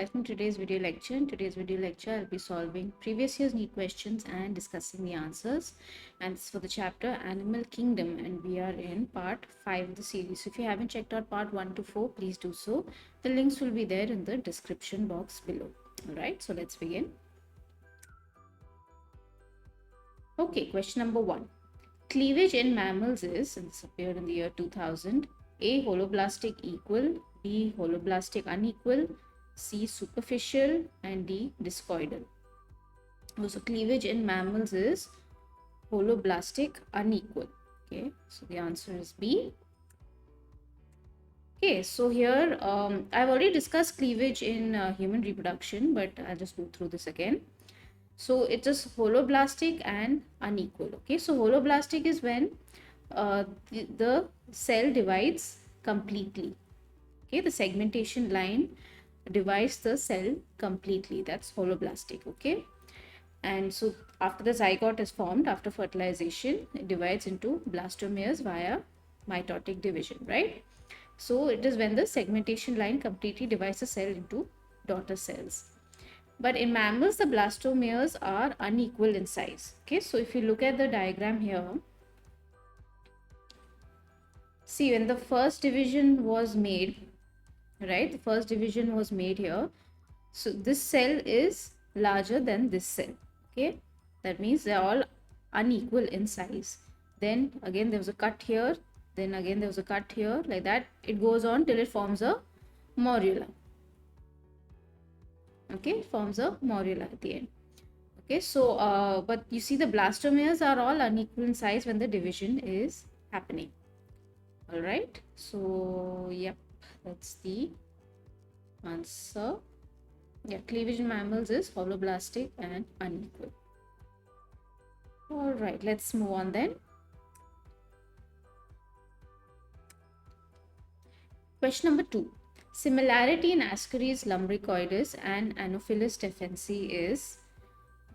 welcome to today's video lecture. In today's video lecture, I'll be solving previous year's NEET questions and discussing the answers. And it's for the chapter Animal Kingdom, and we are in part 5 of the series. So if you haven't checked out part 1 to 4, please do so. The links will be there in the description box below. Alright, so let's begin. Okay, question number 1. Cleavage in mammals is, and this appeared in the year 2000, A. Holoblastic equal, B. Holoblastic unequal, C. Superficial, and D. Discoidal. So cleavage in mammals is holoblastic unequal. Okay, so the answer is B. Okay, so here I've already discussed cleavage in human reproduction, but I'll just go through this again. So it is holoblastic and unequal. Okay, so holoblastic is when the cell divides completely. Okay, the segmentation line divides the cell completely. That's holoblastic. Okay, and so after the zygote is formed, after fertilization, it divides into blastomeres via mitotic division, right? So it is when the segmentation line completely divides the cell into daughter cells. But in mammals, the blastomeres are unequal in size. Okay, so if you look at the diagram here, see when the first division was made, right? The first division was made here. So this cell is larger than this cell. Okay, that means they're all unequal in size. Then again there was a cut here, then again there was a cut here, like that it goes on till it forms a morula. Okay, it forms a morula at the end. Okay, so but you see the blastomeres are all unequal in size when the division is happening. All right, so yep, that's the answer. Yeah, cleavage in mammals is holoblastic and unequal. All right, let's move on then. Question number 2. Similarity in Ascaris lumbricoides and Anopheles stephensi is,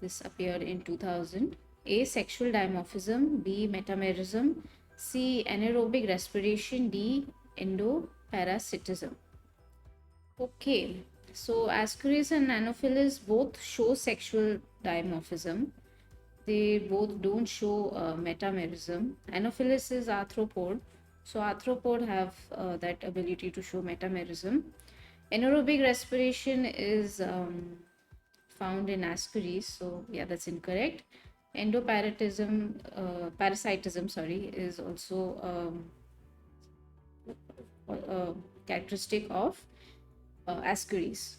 this appeared in 2000, A. Sexual dimorphism, B. Metamerism, C. Anaerobic respiration, D. Endoparasitism. Okay, so Ascaris and Anopheles both show sexual dimorphism. They both don't show metamerism. Anopheles is arthropod, so arthropod have that ability to show metamerism. Anaerobic respiration is found in Ascaris, so yeah, that's incorrect. Parasitism, sorry, is also characteristic of Ascaris.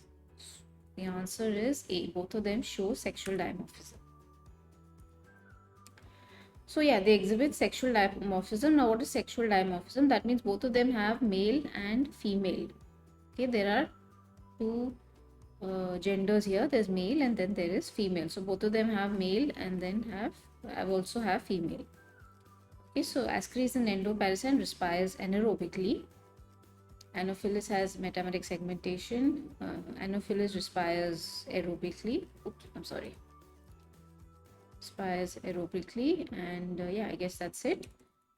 The answer is A. Both of them show sexual dimorphism. So yeah, they exhibit sexual dimorphism. Now what is sexual dimorphism? That means both of them have male and female. Okay, there are two genders here. There's male and then there is female. So both of them have male and then also have female. Okay, so Ascaris and endoparasite respires anaerobically. Anopheles has metametic segmentation. Anopheles respires aerobically. Oops, I'm sorry. Respires aerobically, and yeah, I guess that's it.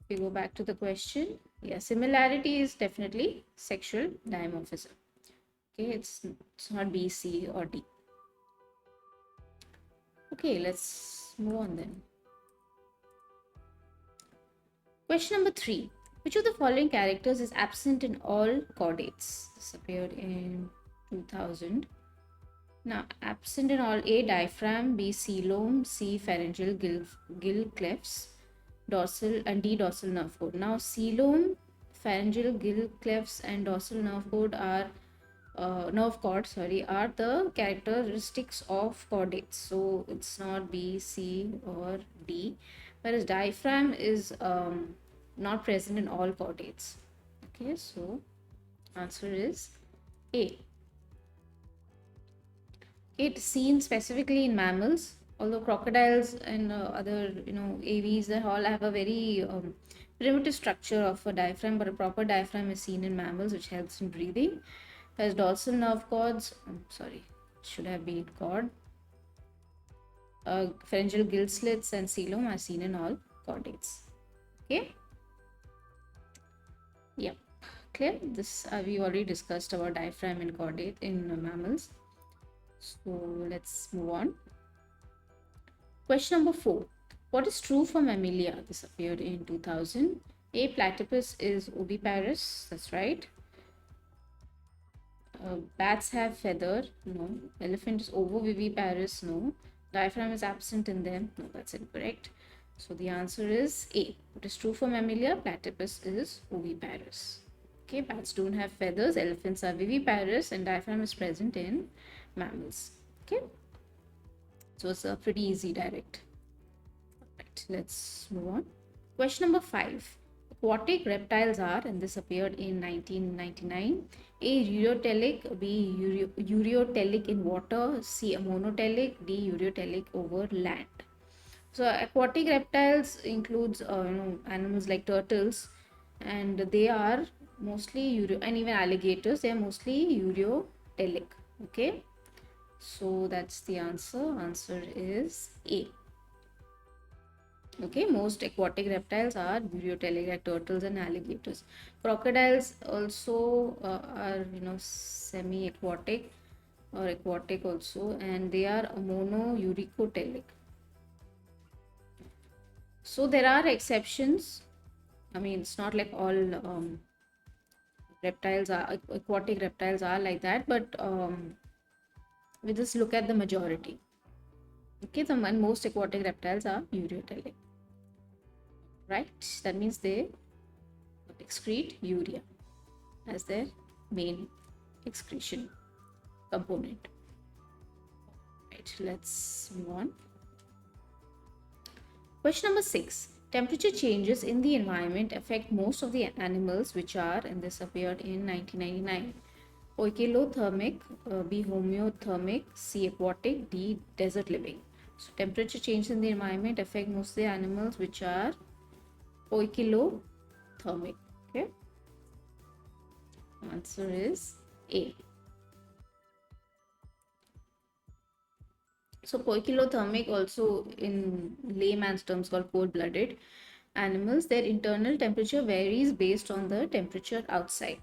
If we go back to the question, yeah, similarity is definitely sexual dimorphism. Okay, it's not B, C, or D. Okay, let's move on then. Question number 3. Which of the following characters is absent in all chordates? This appeared in 2000. Now, absent in all: A. Diaphragm, B. Coelom, C. Pharyngeal gill clefts, dorsal, and D. Dorsal nerve cord. Now, coelom, pharyngeal gill clefts, and dorsal nerve cord are are the characteristics of chordates. So it's not B, C, or D. Whereas diaphragm is not present in all chordates. Okay, so answer is A. It's seen specifically in mammals, although crocodiles and other AVs, they all have a very primitive structure of a diaphragm, but a proper diaphragm is seen in mammals, which helps in breathing. As dorsal nerve cords, it should have been cord. Pharyngeal gill slits and coelom are seen in all chordates. Okay. Yep. Clear? This we already discussed about diaphragm and chordate in mammals. So let's move on. Question number 4. What is true for mammalia? This appeared in 2000. A. Platypus is oviparous. That's right. Bats have feather. No. Elephant is ovoviviparous. No. Diaphragm is absent in them. No, that's incorrect. So the answer is A. What is true for mammalia? Platypus is oviparous. Okay, bats don't have feathers. Elephants are viviparous, and diaphragm is present in mammals. Okay, so it's a pretty easy direct. Right, let's move on. Question number 5. Aquatic reptiles are, and this appeared in 1999, A. Ureotelic, B. Ureotelic in water, C. Monotelic, D. Ureotelic over land. So aquatic reptiles includes animals like turtles, and they are mostly and even alligators. They are mostly ureotelic. Okay, so that's the answer. Answer is A. Okay, most aquatic reptiles are ureotelic, like turtles and alligators. Crocodiles also are semi-aquatic or aquatic also, and they are monouricotelic. So there are exceptions. I mean, it's not like all reptiles are aquatic reptiles are like that, but we just look at the majority. Okay, and most aquatic reptiles are ureotelic, right? That means they excrete urea as their main excretion component. Right, let's move on. Question number 6. Temperature changes in the environment affect most of the animals, which are, and this appeared in 1999. Poikilothermic, B. Homeothermic, C. Aquatic, D. Desert living. So temperature changes in the environment affect most of the animals, which are poikilothermic. Okay. Answer is A. So poikilothermic, also in layman's terms called cold-blooded animals, their internal temperature varies based on the temperature outside.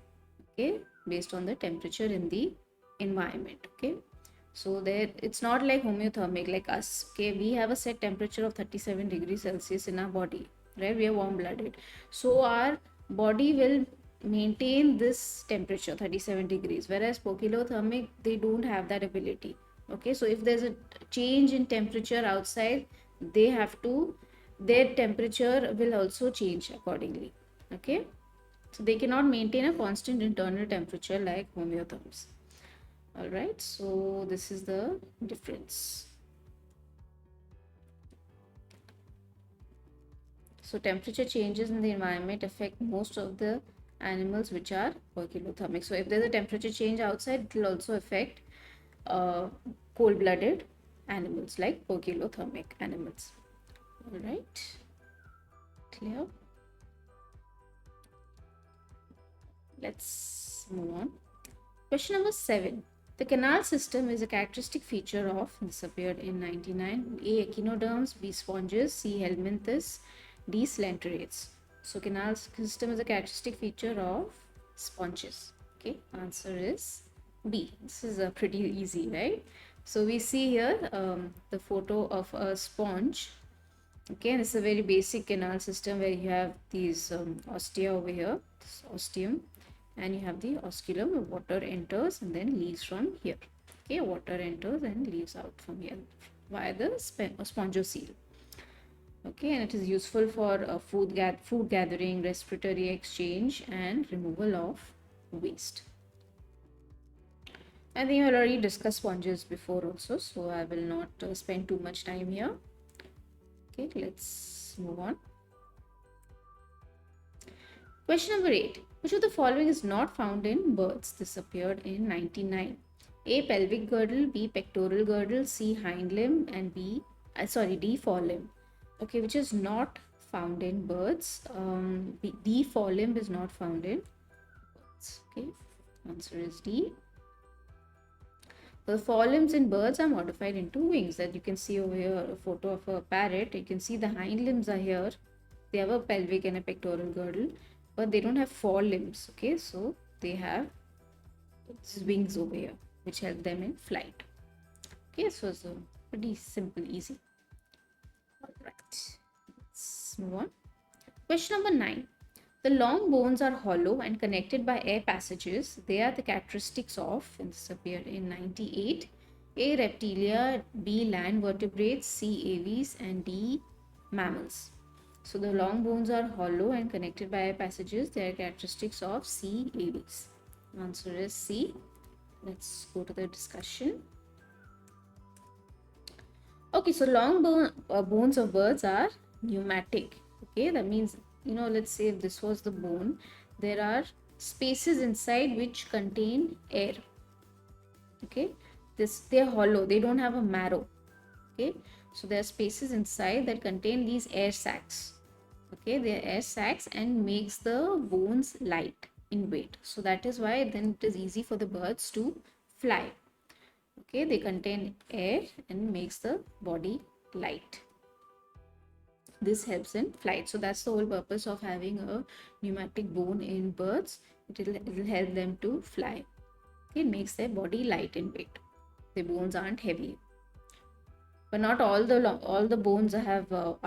Okay, based on the temperature in the environment. Okay, so there it's not like homeothermic like us. Okay, we have a set temperature of 37 degrees Celsius in our body, right? We are warm-blooded, so our body will maintain this temperature 37 degrees, whereas poikilothermic, they don't have that ability. Okay, so if there's a change in temperature outside, they have to, their temperature will also change accordingly. Okay, so they cannot maintain a constant internal temperature like homeotherms. All right, so this is the difference. So temperature changes in the environment affect most of the animals which are poikilothermic. So if there's a temperature change outside, it will also affect cold-blooded animals like poikilothermic animals. All right, clear? Let's move on. Question number 7. The canal system is a characteristic feature of, this appeared in 99, A. Echinoderms, B. Sponges, C. Helminthes, D. Coelenterate. So canal system is a characteristic feature of sponges. Okay, answer is B. This is pretty easy, right? So we see here the photo of a sponge. Okay, and this is a very basic canal system where you have these ostia over here, this ostium, and you have the osculum where water enters and then leaves from here. Okay, water enters and leaves out from here via the spongocoel. Okay, and it is useful for food gathering, respiratory exchange, and removal of waste. I think I already discussed sponges before also, so I will not spend too much time here. Okay, let's move on. Question number 8. Which of the following is not found in birds? This appeared in 99. A. Pelvic girdle, B. Pectoral girdle, C. Hind limb, and D. Forelimb. Okay, which is not found in birds. D. Forelimb is not found in birds. Okay, answer is D. The forelimbs in birds are modified into wings. That you can see over here, a photo of a parrot. You can see the hind limbs are here. They have a pelvic and a pectoral girdle, but they don't have forelimbs. Okay, so they have wings over here, which help them in flight. Okay, so it's pretty simple, easy. All right, let's move on. Question number 9. The long bones are hollow and connected by air passages. They are the characteristics of, and this appeared in 98, A. Reptilia, B. Land vertebrates, C. Aves, and D. Mammals. So the long bones are hollow and connected by air passages. They are characteristics of C. Aves. Answer is C. Let's go to the discussion. Okay, so bones of birds are pneumatic. Okay, that means, let's say if this was the bone, there are spaces inside which contain air. Okay, they're hollow, they don't have a marrow. Okay, so there are spaces inside that contain these air sacs. Okay, they are air sacs and makes the bones light in weight. So that is why then it is easy for the birds to fly. Okay, they contain air and makes the body light. This helps in flight. So that's the whole purpose of having a pneumatic bone in birds. It will help them to fly. Okay, it makes their body light in weight. The bones aren't heavy. But not all the bones are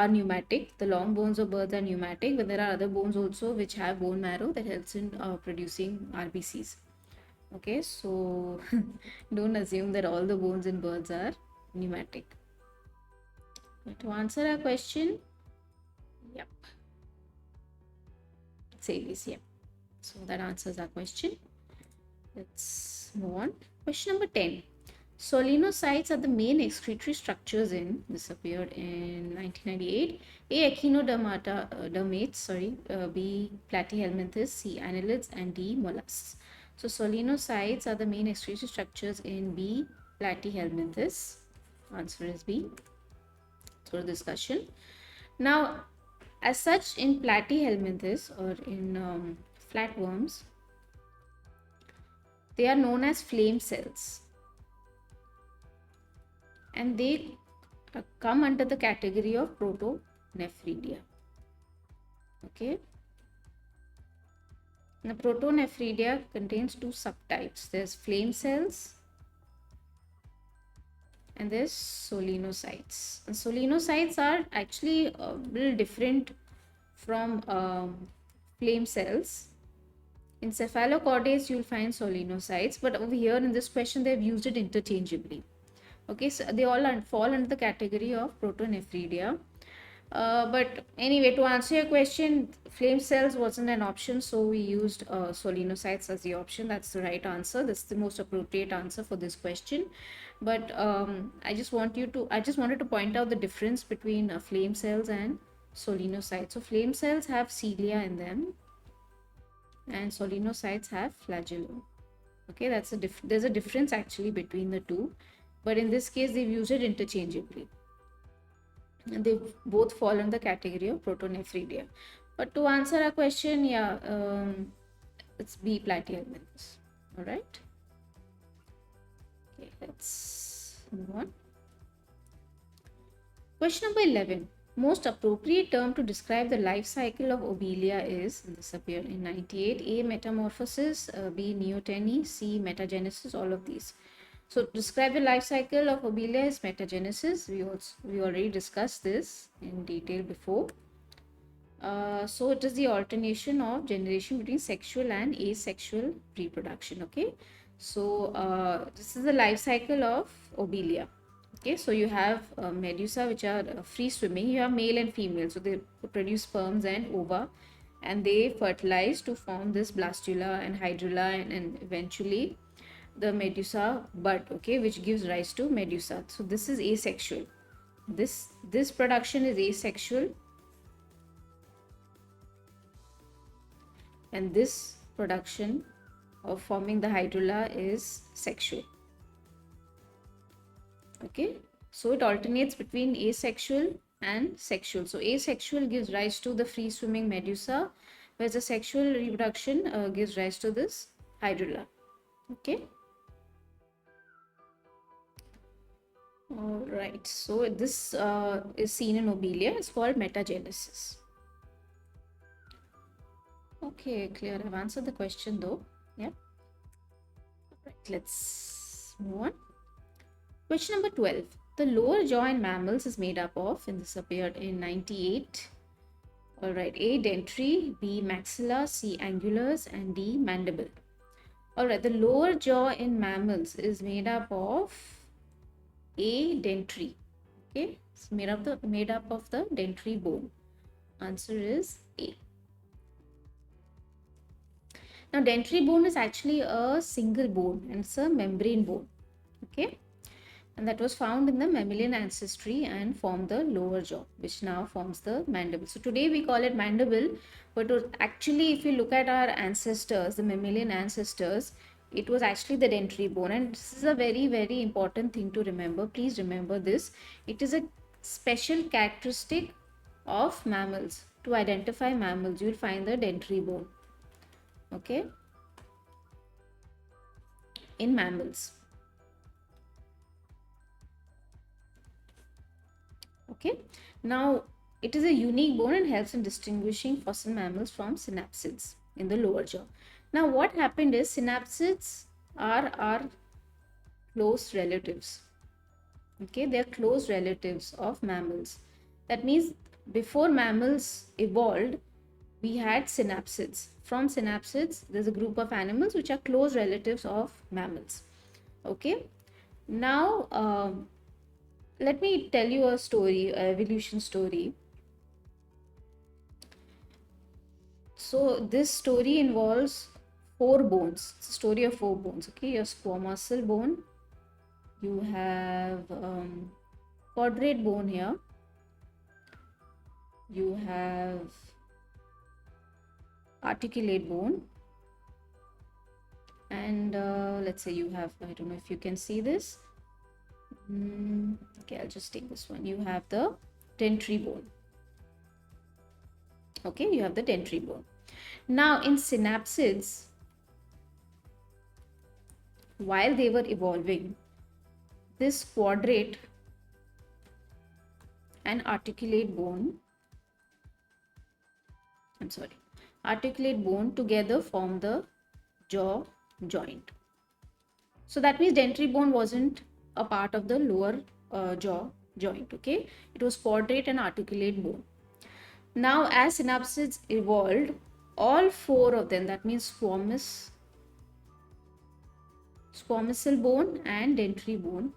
pneumatic. The long bones of birds are pneumatic, but there are other bones also which have bone marrow that helps in producing RBCs. Okay, so don't assume that all the bones in birds are pneumatic. To answer our question, yep, Savis, yep. So that answers our question. Let's move on. Question number 10. Solenocytes are the main excretory structures in, this appeared in 1998, A. Echinodermates, B. Platyhelminthes, C. Annelids, and D. Mollusks. So solenocytes are the main excretory structures in B. Platyhelminthes. Answer is B. Through discussion. Now, as such, in platyhelminthes or in flatworms, they are known as flame cells, and they come under the category of protonephridia. Okay. Now, protonephridia contains two subtypes. There's flame cells and there's solenocytes. And solenocytes are actually a little different from flame cells. In cephalochordates, you'll find solenocytes, but over here in this question, they've used it interchangeably. Okay, so they all fall under the category of protonephridia. But anyway, to answer your question, flame cells wasn't an option, so we used solenocytes as the option. That's the right answer. That's the most appropriate answer for this question. But I just wanted to point out the difference between flame cells and solenocytes. So flame cells have cilia in them, and solenocytes have flagellum. Okay, there's a difference actually between the two, but in this case they've used it interchangeably. And they both fall in the category of protonephridia. But to answer our question, yeah, it's B, platyhelminthes. All right. Okay, let's move on. Question number 11. Most appropriate term to describe the life cycle of Obelia is, this appeared in 98, A, metamorphosis, B, neoteny, C, metagenesis, all of these. So describe the life cycle of Obelia is metagenesis. We already discussed this in detail before. So it is the alternation of generation between sexual and asexual reproduction. Okay, so this is the life cycle of Obelia. Okay, so you have medusa which are free swimming. You have male and female, so they produce sperms and ova, and they fertilize to form this blastula and hydrula, and eventually the medusa bud, okay, which gives rise to medusa. So this is asexual. This production is asexual, and this production of forming the hydrula is sexual. Okay, so it alternates between asexual and sexual. So asexual gives rise to the free swimming medusa, whereas the sexual reproduction gives rise to this hydrula. Okay. All right, so this is seen in Obelia. It's called metagenesis. Okay, clear. I've answered the question though. Yeah. All right, let's move on. Question number 12. The lower jaw in mammals is made up of, and this appeared in 98. All right, A. Dentary, B. Maxilla, C. Angulars, and D. Mandible. All right, the lower jaw in mammals is made up of A. Dentary. Okay, it's made up of the dentary bone. Answer is A. Now, dentary bone is actually a single bone and it's a membrane bone. Okay, and that was found in the mammalian ancestry and formed the lower jaw, which now forms the mandible. So today we call it mandible, but actually, if you look at our ancestors, the mammalian ancestors, it was actually the dentary bone, and this is a very, very important thing to remember. Please remember this. It is a special characteristic of mammals. To identify mammals, you will find the dentary bone. Okay, in mammals. Okay, now it is a unique bone and helps in distinguishing fossil mammals from synapsids in the lower jaw. Now, what happened is synapsids are our close relatives. Okay, they are close relatives of mammals. That means before mammals evolved, we had synapsids. From synapsids, there's a group of animals which are close relatives of mammals. Okay, now let me tell you a story, an evolution story. So this story involves four bones. It's a story of four bones. Okay, your squamosal bone, you have quadrate bone here, you have articulate bone, and let's say you have, I don't know if you can see this. Okay, I'll just take this one. You have the dentary bone. Okay, you have the dentary bone. Now in synapsids, while they were evolving, this quadrate and articulate bone, articulate bone together form the jaw joint. So that means dentary bone wasn't a part of the lower jaw joint. Okay, it was quadrate and articulate bone. Now as synapsids evolved, all four of them, that means squamosal bone and dentary bone,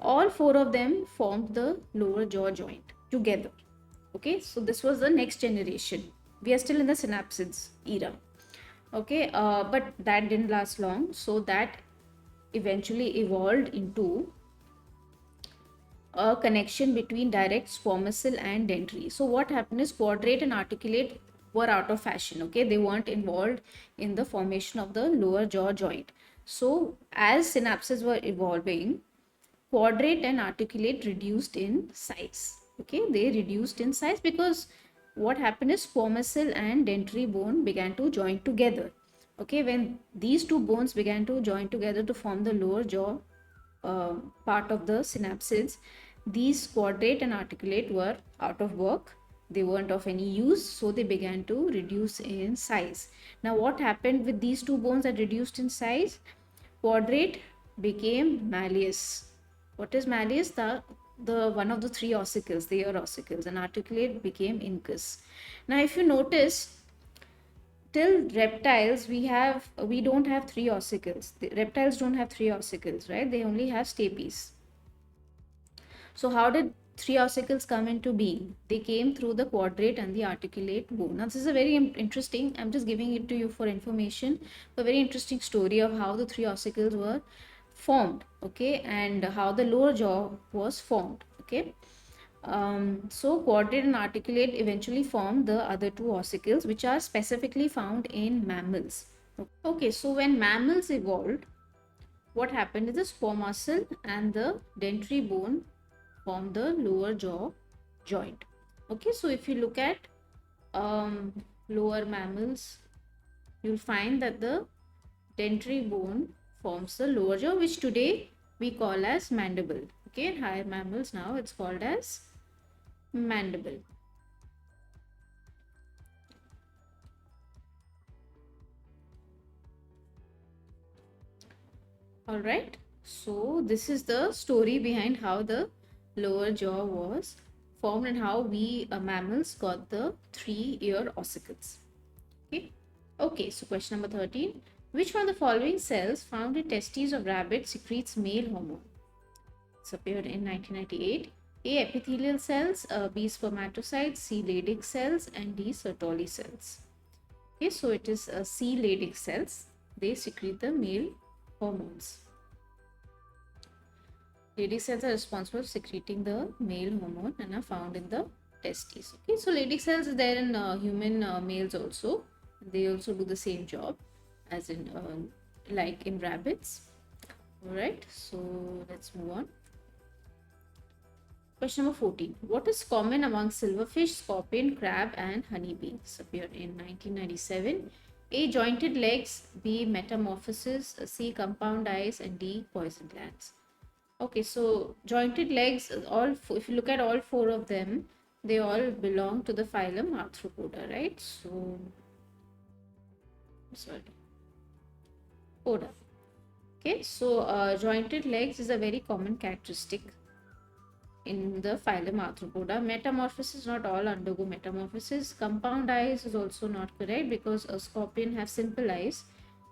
all four of them formed the lower jaw joint together. Okay, so this was the next generation. We are still in the synapsids era. Okay, but that didn't last long, so that eventually evolved into a connection between direct squamosal and dentary. So what happened is quadrate and articulate were out of fashion. Okay, they weren't involved in the formation of the lower jaw joint. So as synapses were evolving, quadrate and articulate reduced in size. Okay, they reduced in size because what happened is squamosal and dentary bone began to join together. Okay, when these two bones began to join together to form the lower jaw part of the synapsids, these quadrate and articulate were out of work. They weren't of any use, so they began to reduce in size. Now what happened with these two bones that reduced in size? Quadrate became malleus. What is malleus? The one of the three ossicles, the ear ossicles, and articulate became incus. Now if you notice, till reptiles we don't have three ossicles. The reptiles don't have three ossicles, right? They only have stapes. So how did three ossicles come into being? They came through the quadrate and the articulate bone. Now this is a very interesting, I'm just giving it to you for information, a very interesting story of how the three ossicles were formed. Okay, and how the lower jaw was formed. Okay, so quadrate and articulate eventually formed the other two ossicles, which are specifically found in mammals. Okay, so when mammals evolved, what happened is the squamosal and the dentary bone form the lower jaw joint. Okay, so if you look at lower mammals, you'll find that the dentary bone forms the lower jaw, which today we call as mandible. Okay, in higher mammals now it's called as mandible. All right, So this is the story behind how the lower jaw was formed and how we mammals got the 3-ear ossicles. Okay. Okay, so question number 13. Which one of the following cells found in testes of rabbit secretes male hormone? It's appeared in 1998. A. Epithelial cells, B. Spermatocytes, C. Leydig cells, and D. Sertoli cells. Okay, so it is C. Leydig cells. They secrete the male hormones. Leydig cells are responsible for secreting the male hormone and are found in the testes. Okay, so Leydig cells is there in human males also. They also do the same job as in like in rabbits. All right, so let's move on. Question number 14. What is common among silverfish, scorpion, crab, and honeybee? This appeared in 1997. A. Jointed legs, B. Metamorphosis, C. Compound eyes, and D. Poison glands. Okay, so jointed legs, if you look at all four of them, they all belong to the phylum Arthropoda, right? So, sorry, Poda. Okay, so jointed legs is a very common characteristic in the phylum Arthropoda. Metamorphosis, not all undergo metamorphosis. Compound eyes is also not correct because a scorpion have simple eyes.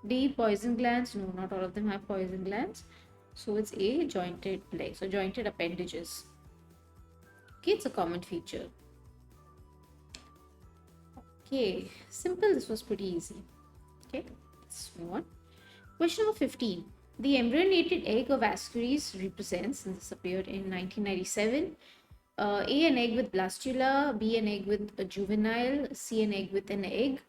D. Poison glands, no, not all of them have poison glands. So it's A. Jointed legs or jointed appendages. Okay, it's a common feature. Okay, simple. This was pretty easy. Okay, let's move on. Question number 15. The embryonated egg of Ascaris represents, and this appeared in 1997, A. An egg with blastula, B. An egg with a juvenile, C. An egg with an egg,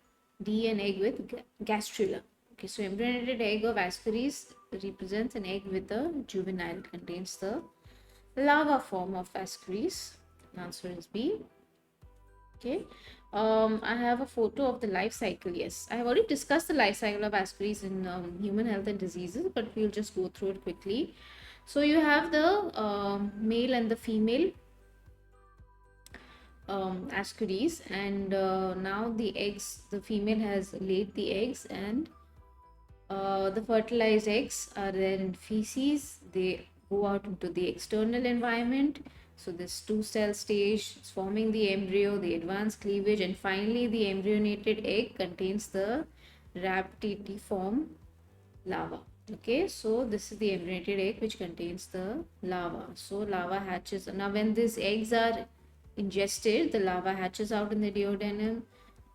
D. An egg with gastrula. Okay, so embryonated egg of Ascaris represents an egg with a juvenile. It contains the larva form of Ascaris. The answer is B. Okay. I have a photo of the life cycle. Yes, I have already discussed the life cycle of Ascaris in human health and diseases, but we'll just go through it quickly. So you have the male and the female Ascaris, and now the eggs, the female has laid the eggs, and the fertilized eggs are there in feces. They go out into the external environment. So this two-cell stage is forming the embryo, the advanced cleavage, and finally the embryonated egg contains the rhabditiform larva. Okay, so this is the embryonated egg which contains the larva. So larva hatches. Now when these eggs are ingested, the larva hatches out in the duodenum.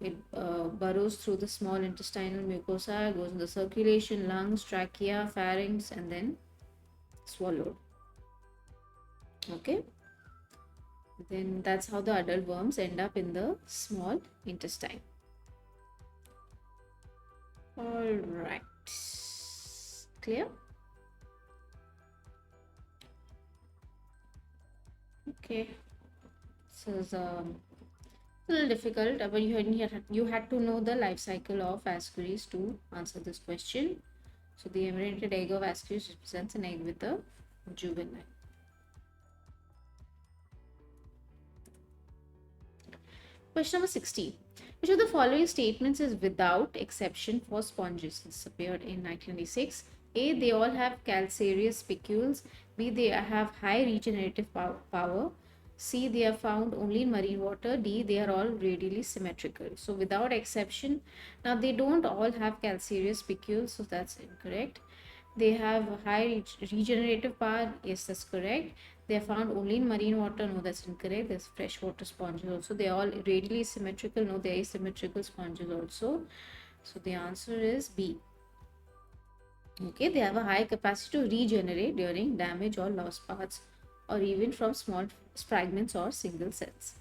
It burrows through the small intestinal mucosa, goes in the circulation, lungs, trachea, pharynx, and then swallowed. Okay. Then that's how the adult worms end up in the small intestine. All right. Clear? Okay. This is a little difficult, but you had to know the life cycle of Ascaris to answer this question. So the embryonated egg of Ascaris represents an egg with a juvenile. Question number 16. Which of the following statements is without exception for sponges? This appeared in 1996. A. They all have calcareous spicules. B. They have high regenerative power. C. They are found only in marine water. D. They are all radially symmetrical. So without exception, now they don't all have calcareous spicules, so that's incorrect. They have high regenerative power. Yes, that's correct. They are found only in marine water. No, that's incorrect. There's freshwater sponges also. They are all radially symmetrical. No, they are asymmetrical sponges also. So the answer is B. Okay, they have a high capacity to regenerate during damage or lost parts, or even from small fragments or single cells.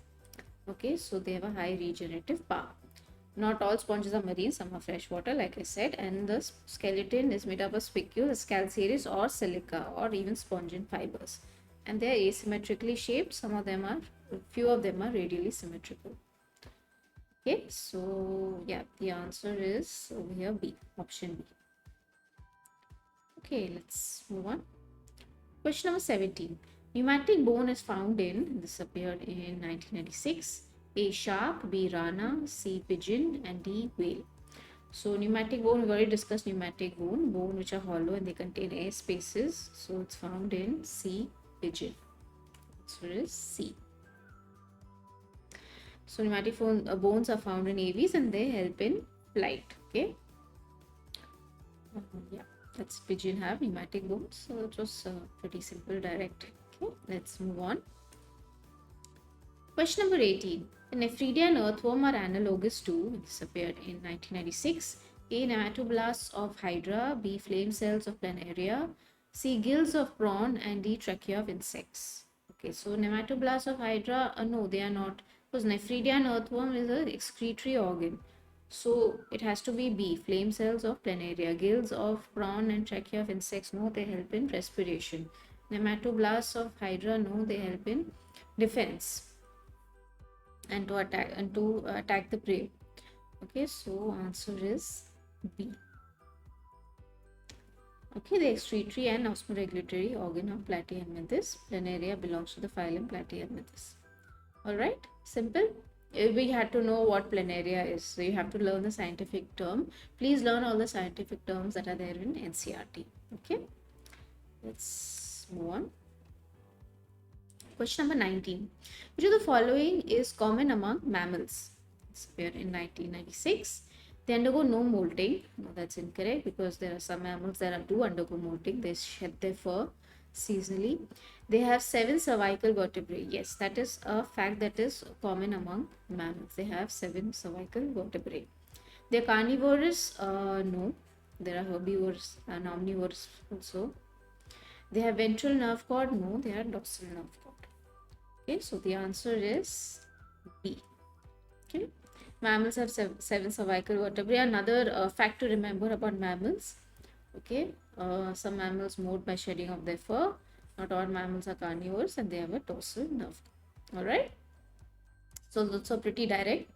Okay, so they have a high regenerative power. Not all sponges are marine, some are freshwater, like I said, and the skeleton is made up of spicules, calcareous or silica, or even spongin fibers. And they are asymmetrically shaped. Few of them are radially symmetrical. Okay, so yeah, the answer is over here B, option B. Okay, let's move on. Question number 17. Pneumatic bone is found in, this appeared in 1996, A. Shark, B. Rana, C. Pigeon, and D. Whale. So pneumatic bone, we've already discussed pneumatic bone which are hollow and they contain air spaces. So it's found in sea pigeon. So it is C. So pneumatic bones are found in aves and they help in flight. Okay. Yeah, that's pigeon have pneumatic bones. So it was pretty simple, direct. Okay, let's move on. Question number 18. The Nephridia and earthworm are analogous to, this appeared in 1996, A. Nematoblasts of Hydra, B. Flame cells of Planaria, C. Gills of prawn, and D. Trachea of insects. Okay, so nematoblasts of Hydra, no, they are not, because Nephridia and earthworm is an excretory organ. So it has to be B. Flame cells of Planaria, gills of prawn, and trachea of insects, no, they help in respiration. Nematoblasts of Hydra, no, they help in defense and to attack the prey. Okay, so answer is B. Okay, the excretory and osmoregulatory organ of Platyhelminthes. Planaria belongs to the phylum Platyhelminthes. All right, simple. We had to know what planaria is, so you have to learn the scientific term. Please learn all the scientific terms that are there in NCERT. Okay, let's move on. Question number 19. Which of the following is common among mammals? It's appeared in 1996. They undergo no molting. No, that's incorrect because there are some mammals that do undergo molting. They shed their fur seasonally. They have 7 cervical vertebrae. Yes, that is a fact that is common among mammals. They have 7 cervical vertebrae. They're carnivorous. No. There are herbivores and omnivores also. They have ventral nerve cord. No, they are dorsal nerve cord. Okay, so the answer is B. Okay, mammals have 7 cervical vertebrae. Another fact to remember about mammals. Okay, some mammals molt by shedding of their fur. Not all mammals are carnivores and they have a dorsal nerve. All right. So that's a pretty direct.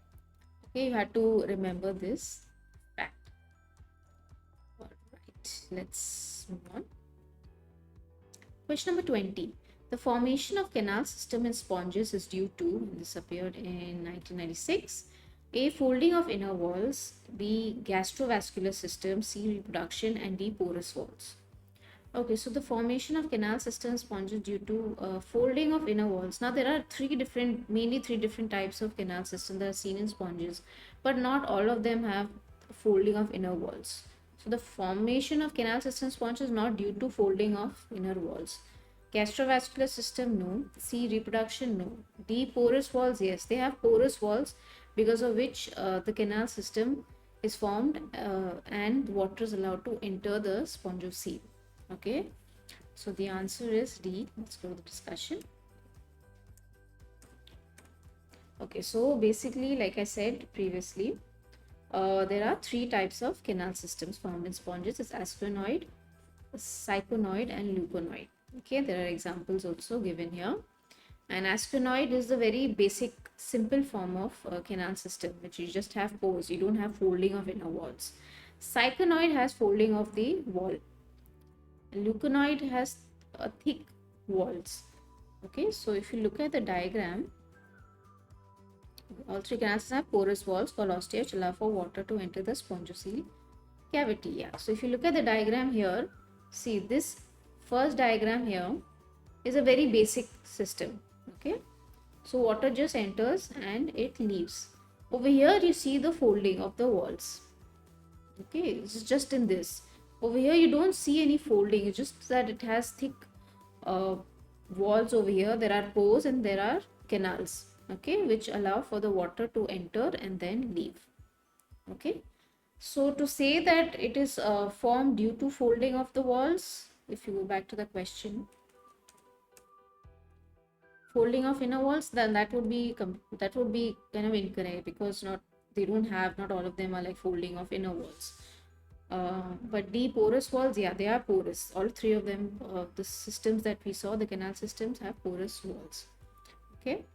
Okay, you have to remember this fact. All right, let's move on. Question number 20. The formation of canal system in sponges is due to, this appeared in 1996, A. Folding of inner walls, B. Gastrovascular system, C. Reproduction, and D. Porous walls. Okay, so the formation of canal system sponges due to folding of inner walls. Now there are mainly three different types of canal system that are seen in sponges, but not all of them have folding of inner walls. So the formation of canal system sponge is not due to folding of inner walls. Gastrovascular system, no. C. Reproduction, no. D. Porous walls, yes. They have porous walls because of which the canal system is formed and water is allowed to enter the sponge of seal. Okay, so the answer is D. Let's go to the discussion. Okay, so basically, like I said previously, there are 3 types of canal systems found in sponges. It's asplenoid, syconoid, and leuconoid. Okay, there are examples also given here. And asplenoid is the very basic, simple form of canal system, which you just have pores. You don't have folding of inner walls. Syconoid has folding of the wall. Leuconoid has thick walls. Okay, so if you look at the diagram, all 3 canals have porous walls called ostia which allow for water to enter the spongiocele cavity. Yeah, so if you look at the diagram here, see this first diagram here is a very basic system. Okay, so water just enters and it leaves. Over here you see the folding of the walls. Okay, it's just in this. Over here you don't see any folding, it's just that it has thick walls over here. There are pores and there are canals, okay, which allow for the water to enter and then leave. Okay, so to say that it is formed due to folding of the walls, if you go back to the question, folding of inner walls, then that would be kind of incorrect because not all of them are like folding of inner walls. But the porous walls, yeah, they are porous. All 3 of them, the systems that we saw, the canal systems have porous walls. Okay,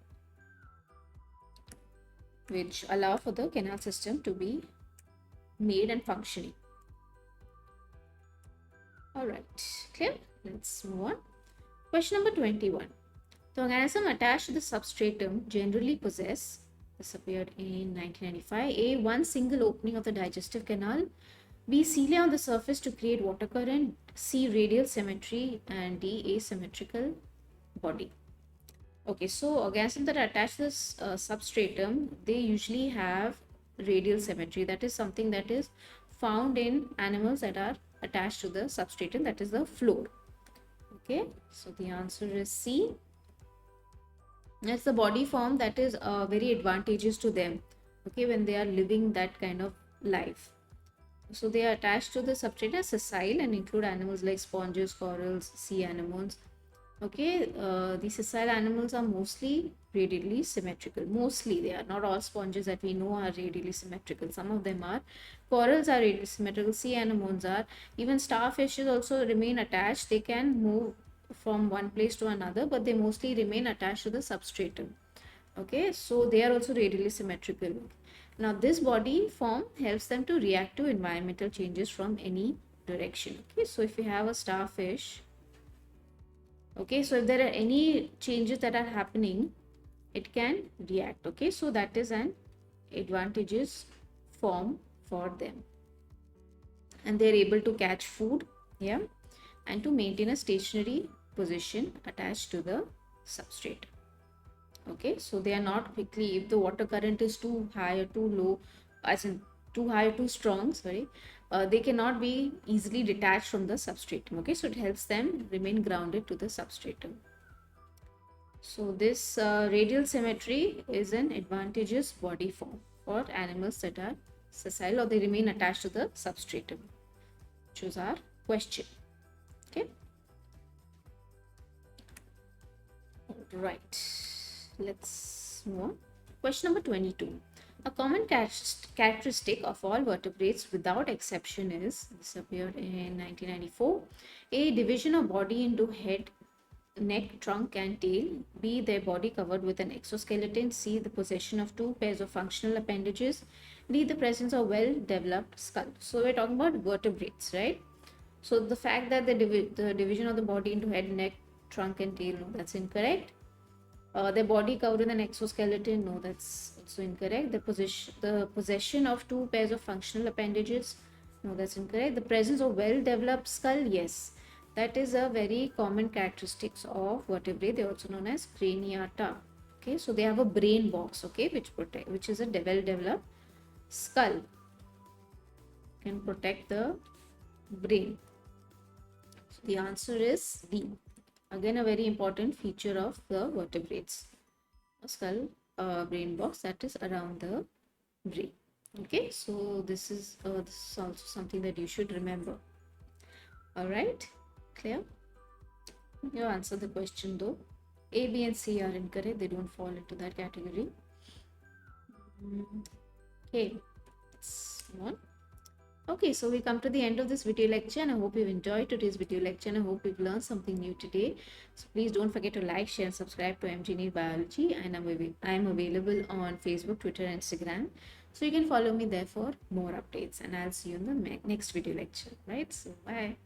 which allow for the canal system to be made and functioning. All right, clear? Let's move on. Question number 21. The organism attached to the substratum generally possess This appeared in 1995. A, one single opening of the digestive canal. B, cilia on the surface to create water current. C, radial symmetry. And D, asymmetrical body. Okay, so organisms that are attached to this substratum, they usually have radial symmetry. That is something that is found in animals that are attached to the substratum, that is the floor. Okay, so the answer is C. That's the body form that is very advantageous to them. Okay, when they are living that kind of life. So they are attached to the substrate as sessile and include animals like sponges, corals, sea anemones. Okay, the sessile animals are mostly radially symmetrical. Mostly, they are not all sponges that we know are radially symmetrical. Some of them are. Corals are radially symmetrical. Sea anemones are. Even starfishes also remain attached. They can move from one place to another, but they mostly remain attached to the substratum. Okay, so they are also radially symmetrical. Now this body form helps them to react to environmental changes from any direction. Okay, so if you have a starfish, okay, so if there are any changes that are happening, it can react. Okay, so that is an advantageous form for them, and they're able to catch food, yeah, and to maintain a stationary position attached to the substrate. Okay, so they are not quickly, if the water current is too high or too low, as in too high or too strong, sorry, they cannot be easily detached from the substratum. Okay, so it helps them remain grounded to the substratum. So this radial symmetry is an advantageous body form for animals that are sessile or they remain attached to the substratum. Choose our question. Okay, right, let's move on. Question number 22. A common characteristic of all vertebrates without exception is, this appeared in 1994, A, division of body into head, neck, trunk and tail. B, their body covered with an exoskeleton. C, the possession of two pairs of functional appendages. D, the presence of well-developed skull. So we're talking about vertebrates, right? So the fact that the division of the body into head, neck, trunk and tail, no, that's incorrect. Their body covered in an exoskeleton, no, that's also incorrect. The possession of two pairs of functional appendages, no, that's incorrect. The presence of well-developed skull, yes, that is a very common characteristics of vertebrate. They're also known as craniata. Okay, so they have a brain box, okay, which is a well-developed skull, can protect the brain. So the answer is D. Again, a very important feature of the vertebrates. A skull brain box that is around the brain. Okay, so this is also something that you should remember. All right, clear? You answer the question though. A, B and C are incorrect. They don't fall into that category. Okay, let's move on. Okay, so we come to the end of this video lecture and I hope you've enjoyed today's video lecture and I hope you've learned something new today. So please don't forget to like, share and subscribe to NEET Biology, and I'm available on Facebook, Twitter and Instagram. So you can follow me there for more updates and I'll see you in the next video lecture, right? So bye.